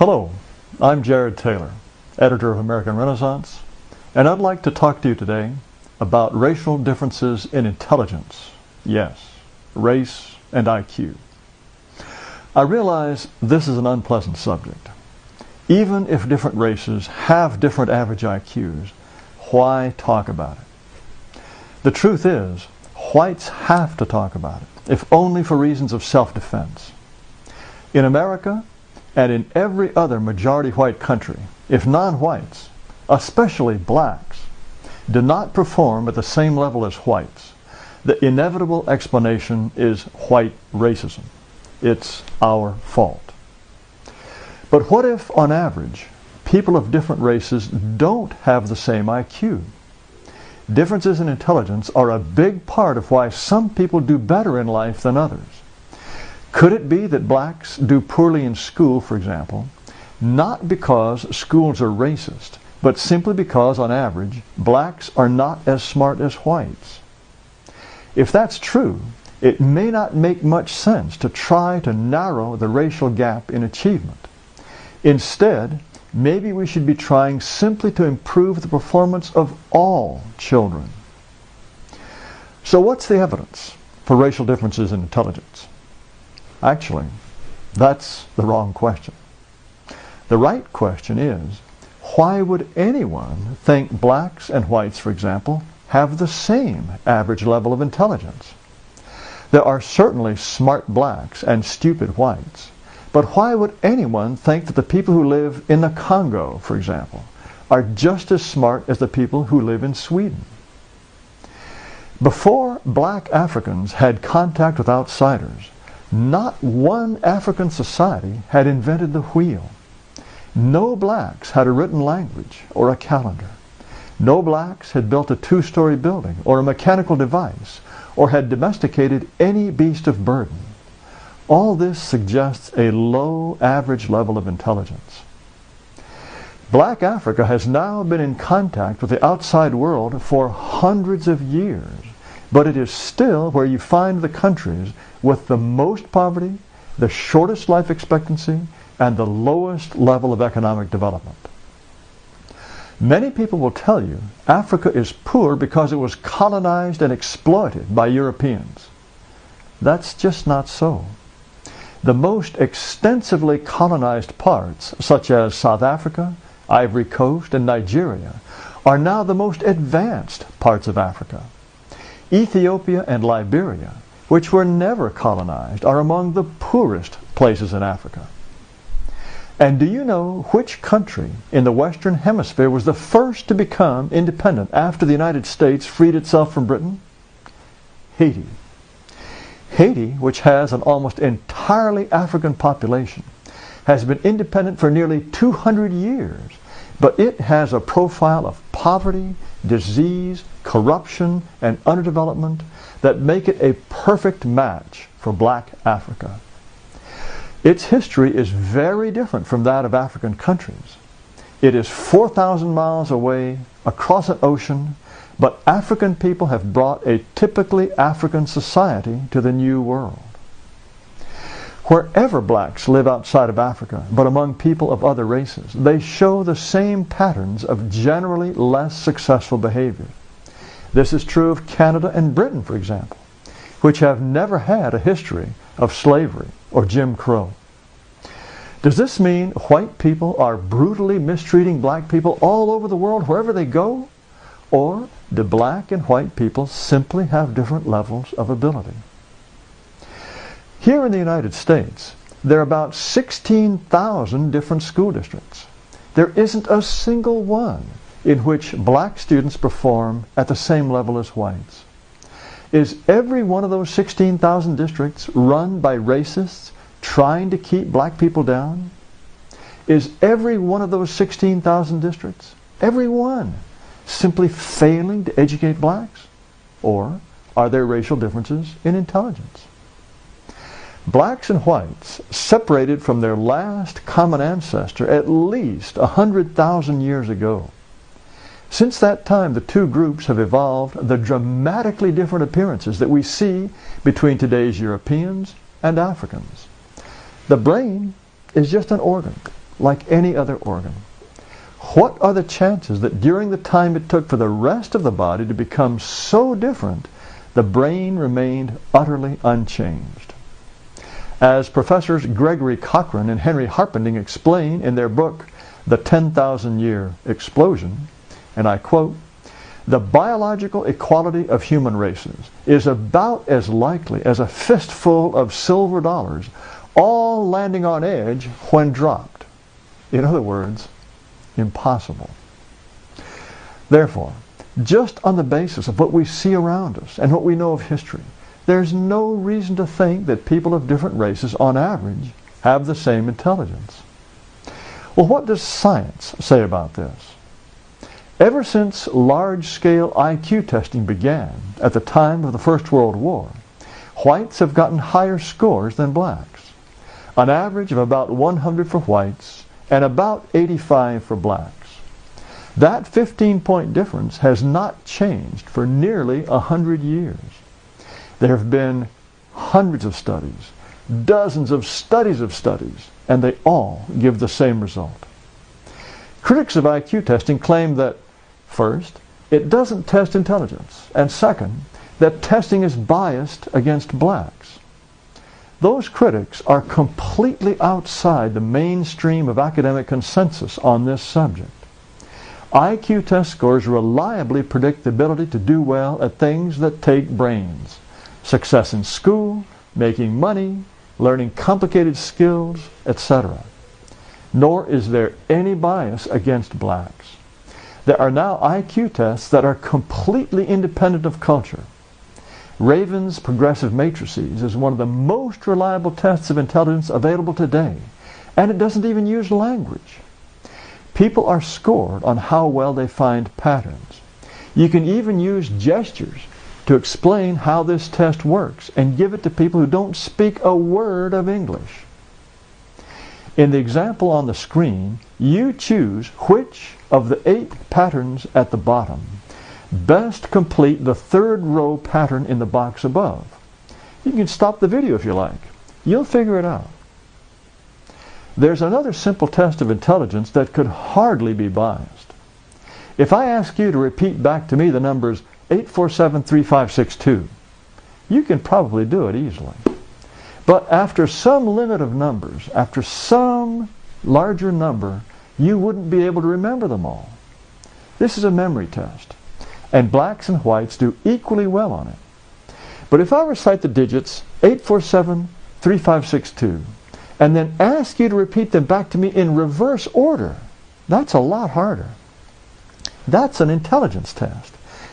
Hello, I'm Jared Taylor, editor of American Renaissance, and I'd like to talk to you today about racial differences in intelligence. Yes, race and IQ. I realize this is an unpleasant subject. Even if different races have different average IQs, why talk about it? The truth is, whites have to talk about it, if only for reasons of self-defense. In America, and in every other majority white country, if non-whites, especially blacks, do not perform at the same level as whites, the inevitable explanation is white racism. It's our fault. But what if, on average, people of different races don't have the same IQ? Differences in intelligence are a big part of why some people do better in life than others. Could it be that blacks do poorly in school, for example, not because schools are racist, but simply because, on average, blacks are not as smart as whites? If that's true, it may not make much sense to try to narrow the racial gap in achievement. Instead, maybe we should be trying simply to improve the performance of all children. So what's the evidence for racial differences in intelligence? Actually, that's the wrong question. The right question is, why would anyone think blacks and whites, for example, have the same average level of intelligence? There are certainly smart blacks and stupid whites, but why would anyone think that the people who live in the Congo, for example, are just as smart as the people who live in Sweden? Before black Africans had contact with outsiders, not one African society had invented the wheel. No blacks had a written language or a calendar. No blacks had built a two-story building or a mechanical device or had domesticated any beast of burden. All this suggests a low average level of intelligence. Black Africa has now been in contact with the outside world for hundreds of years, but it is still where you find the countries with the most poverty, the shortest life expectancy, and the lowest level of economic development. Many people will tell you Africa is poor because it was colonized and exploited by Europeans. That's just not so. The most extensively colonized parts, such as South Africa, Ivory Coast, and Nigeria, are now the most advanced parts of Africa. Ethiopia and Liberia, which were never colonized, are among the poorest places in Africa. And do you know which country in the Western Hemisphere was the first to become independent after the United States freed itself from Britain? Haiti. Haiti, which has an almost entirely African population, has been independent for nearly 200 years, but it has a profile of poverty, disease, corruption, and underdevelopment that make it a perfect match for black Africa. Its history is very different from that of African countries. It is 4,000 miles away, across an ocean, but African people have brought a typically African society to the New World. Wherever blacks live outside of Africa, but among people of other races, they show the same patterns of generally less successful behavior. This is true of Canada and Britain, for example, which have never had a history of slavery or Jim Crow. Does this mean white people are brutally mistreating black people all over the world, wherever they go? Or do black and white people simply have different levels of ability? Here in the United States, there are about 16,000 different school districts. There isn't a single one in which black students perform at the same level as whites. Is every one of those 16,000 districts run by racists trying to keep black people down? Is every one of those 16,000 districts, every one, simply failing to educate blacks? Or are there racial differences in intelligence? Blacks and whites, separated from their last common ancestor at least 100,000 years ago. Since that time, the two groups have evolved the dramatically different appearances that we see between today's Europeans and Africans. The brain is just an organ. like any other organ. What are the chances that during the time it took for the rest of the body to become so different, the brain remained utterly unchanged? As Professors Gregory Cochrane and Henry Harpending explain in their book, The 10,000-Year Explosion, and I quote, "The biological equality of human races is about as likely as a fistful of silver dollars, all landing on edge when dropped." In other words, impossible. Therefore, just on the basis of what we see around us and what we know of history, there's no reason to think that people of different races, on average, have the same intelligence. Well, what does science say about this? Ever since large-scale IQ testing began at the time of the First World War, whites have gotten higher scores than blacks, an average of about 100 for whites and about 85 for blacks. That 15-point difference has not changed for nearly 100 years. There have been hundreds of studies, dozens of studies, and they all give the same result. Critics of IQ testing claim that, first, it doesn't test intelligence, and second, that testing is biased against blacks. Those critics are completely outside the mainstream of academic consensus on this subject. IQ test scores reliably predict the ability to do well at things that take brains: success in school, making money, learning complicated skills, etc. Nor is there any bias against blacks. There are now IQ tests that are completely independent of culture. Raven's progressive matrices is one of the most reliable tests of intelligence available today, and it doesn't even use language. People are scored on how well they find patterns. You can even use gestures to explain how this test works and give it to people who don't speak a word of English. In the example on the screen, you choose which of the 8 patterns at the bottom best complete the 3rd row pattern in the box above. You can stop the video if you like. You'll figure it out. There's another simple test of intelligence that could hardly be biased. If I ask you to repeat back to me the numbers 8473562, you can probably do it easily. But after some limit of numbers, after some larger number, you wouldn't be able to remember them all. This is a memory test, and blacks and whites do equally well on it. But if I recite the digits 8473562 and then ask you to repeat them back to me in reverse order, that's a lot harder. That's an intelligence test,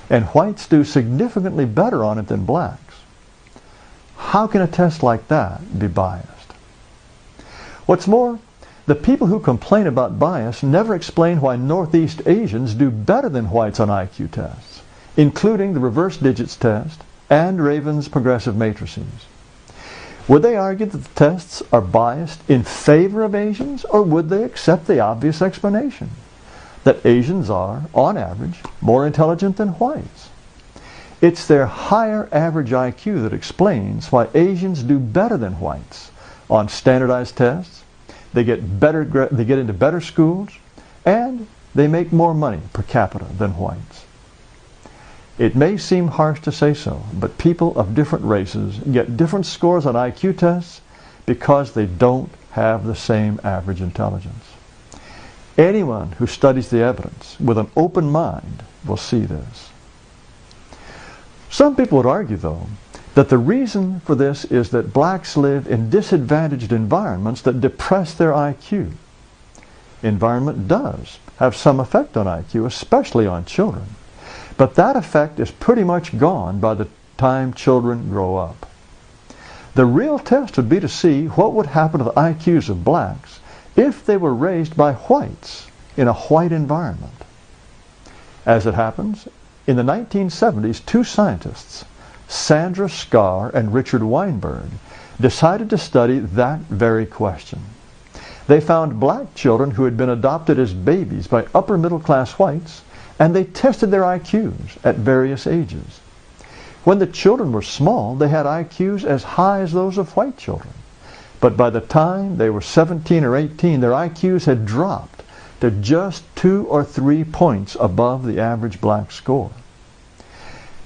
and whites do significantly better on it than blacks. How can a test like that be biased? What's more, the people who complain about bias never explain why Northeast Asians do better than whites on IQ tests, including the reverse digits test and Raven's progressive matrices. Would they argue that the tests are biased in favor of Asians, or would they accept the obvious explanation that Asians are, on average, more intelligent than whites? It's their higher average IQ that explains why Asians do better than whites on standardized tests. They get into better schools, and they make more money per capita than whites. It may seem harsh to say so, but people of different races get different scores on IQ tests because they don't have the same average intelligence. Anyone who studies the evidence with an open mind will see this. Some people would argue, though, that the reason for this is that blacks live in disadvantaged environments that depress their IQ. Environment does have some effect on IQ, especially on children, but that effect is pretty much gone by the time children grow up. The real test would be to see what would happen to the IQs of blacks if they were raised by whites in a white environment. As it happens, in the 1970s, 2 scientists, Sandra Scar and Richard Weinberg, decided to study that very question. They found black children who had been adopted as babies by upper middle class whites, and they tested their IQs at various ages. When the children were small, they had IQs as high as those of white children. But by the time they were 17 or 18, their IQs had dropped to just 2 or 3 points above the average black score.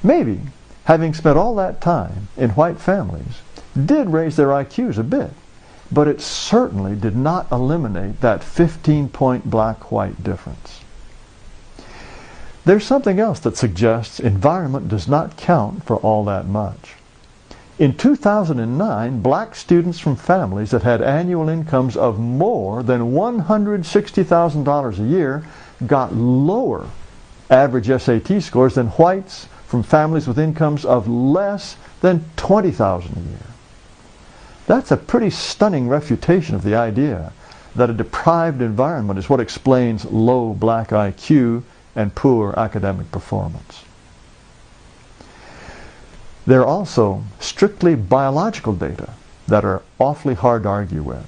Maybe having spent all that time in white families did raise their IQs a bit, but it certainly did not eliminate that 15-point black-white difference. There's something else that suggests environment does not count for all that much. In 2009, black students from families that had annual incomes of more than $160,000 a year got lower average SAT scores than whites from families with incomes of less than $20,000 a year. That's a pretty stunning refutation of the idea that a deprived environment is what explains low black IQ and poor academic performance. There are also strictly biological data that are awfully hard to argue with.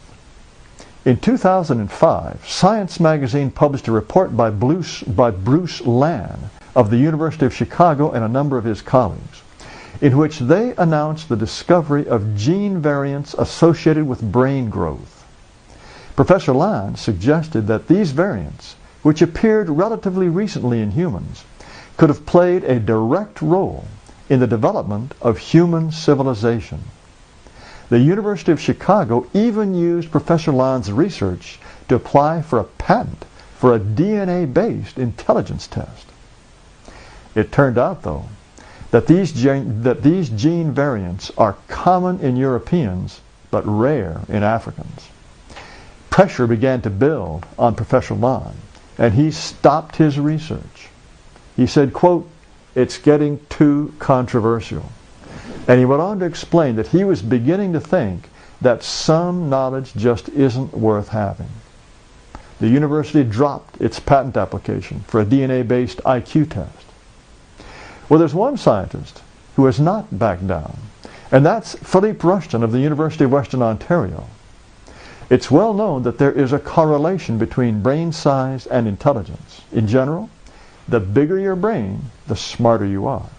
In 2005, Science magazine published a report by Bruce Land of the University of Chicago and a number of his colleagues, in which they announced the discovery of gene variants associated with brain growth. Professor Land suggested that these variants, which appeared relatively recently in humans, could have played a direct role in the development of human civilization. The University of Chicago even used Professor Land's research to apply for a patent for a DNA-based intelligence test. It turned out, though, that these gene variants are common in Europeans but rare in Africans. Pressure began to build on Professor Land, and he stopped his research. He said, quote, "It's getting too controversial." And he went on to explain that he was beginning to think that some knowledge just isn't worth having. The university dropped its patent application for a DNA-based IQ test. Well, there's one scientist who has not backed down, and that's Philippe Rushton of the University of Western Ontario. It's well known that there is a correlation between brain size and intelligence. In general, the bigger your brain, the smarter you are.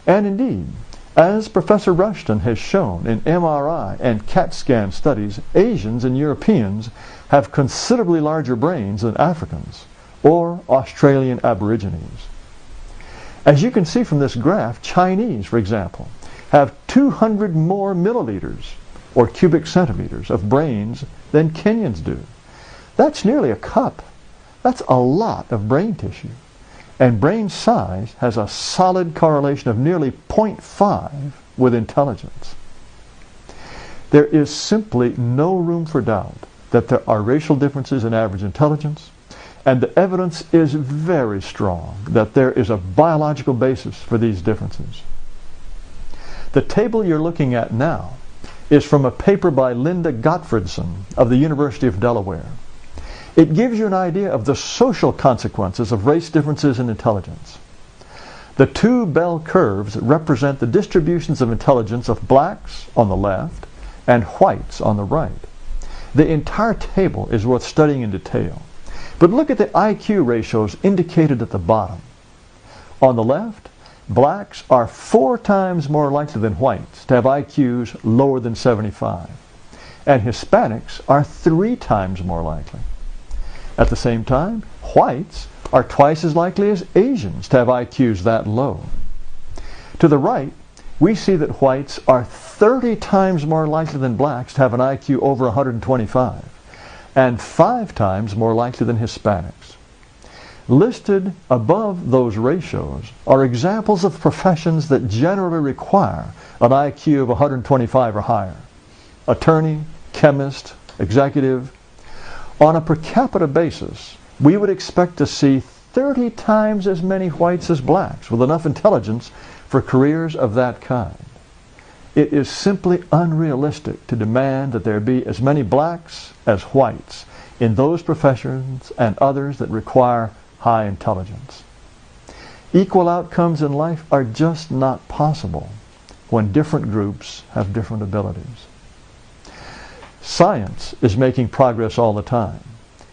And indeed, as Professor Rushton has shown in MRI and CAT scan studies, Asians and Europeans have considerably larger brains than Africans or Australian Aborigines. As you can see from this graph, Chinese, for example, have 200 more milliliters or cubic centimeters of brains than Kenyans do. That's nearly a cup. That's a lot of brain tissue. And brain size has a solid correlation of nearly 0.5 with intelligence. There is simply no room for doubt that there are racial differences in average intelligence, and the evidence is very strong that there is a biological basis for these differences. The table you're looking at now is from a paper by Linda Gottfredson of the University of Delaware. It gives you an idea of the social consequences of race differences in intelligence. The two bell curves represent the distributions of intelligence of blacks on the left and whites on the right. The entire table is worth studying in detail. But look at the IQ ratios indicated at the bottom. On the left, blacks are 4 times more likely than whites to have IQs lower than 75, and Hispanics are 3 times more likely. At the same time, whites are twice as likely as Asians to have IQs that low. To the right, we see that whites are 30 times more likely than blacks to have an IQ over 125, and 5 times more likely than Hispanics. Listed above those ratios are examples of professions that generally require an IQ of 125 or higher. Attorney, chemist, executive. On a per capita basis, we would expect to see 30 times as many whites as blacks with enough intelligence for careers of that kind. It is simply unrealistic to demand that there be as many blacks as whites in those professions and others that require high intelligence. Equal outcomes in life are just not possible when different groups have different abilities. Science is making progress all the time,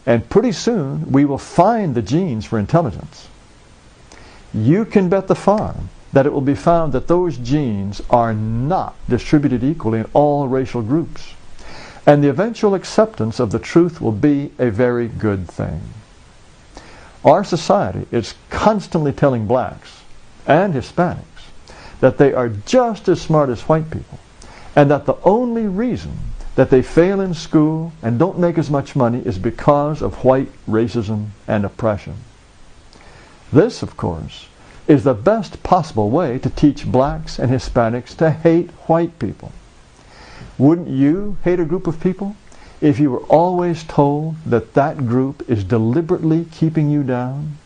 and pretty soon we will find the genes for intelligence. You can bet the farm that it will be found that those genes are not distributed equally in all racial groups. And the eventual acceptance of the truth will be a very good thing. Our society is constantly telling blacks and Hispanics that they are just as smart as white people, and that the only reason that they fail in school and don't make as much money is because of white racism and oppression. This, of course, is the best possible way to teach blacks and Hispanics to hate white people. Wouldn't you hate a group of people if you were always told that that group is deliberately keeping you down?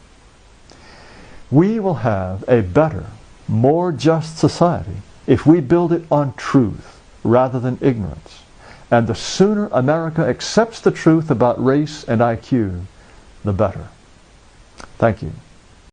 We will have a better, more just society if we build it on truth rather than ignorance. And the sooner America accepts the truth about race and IQ, the better. Thank you.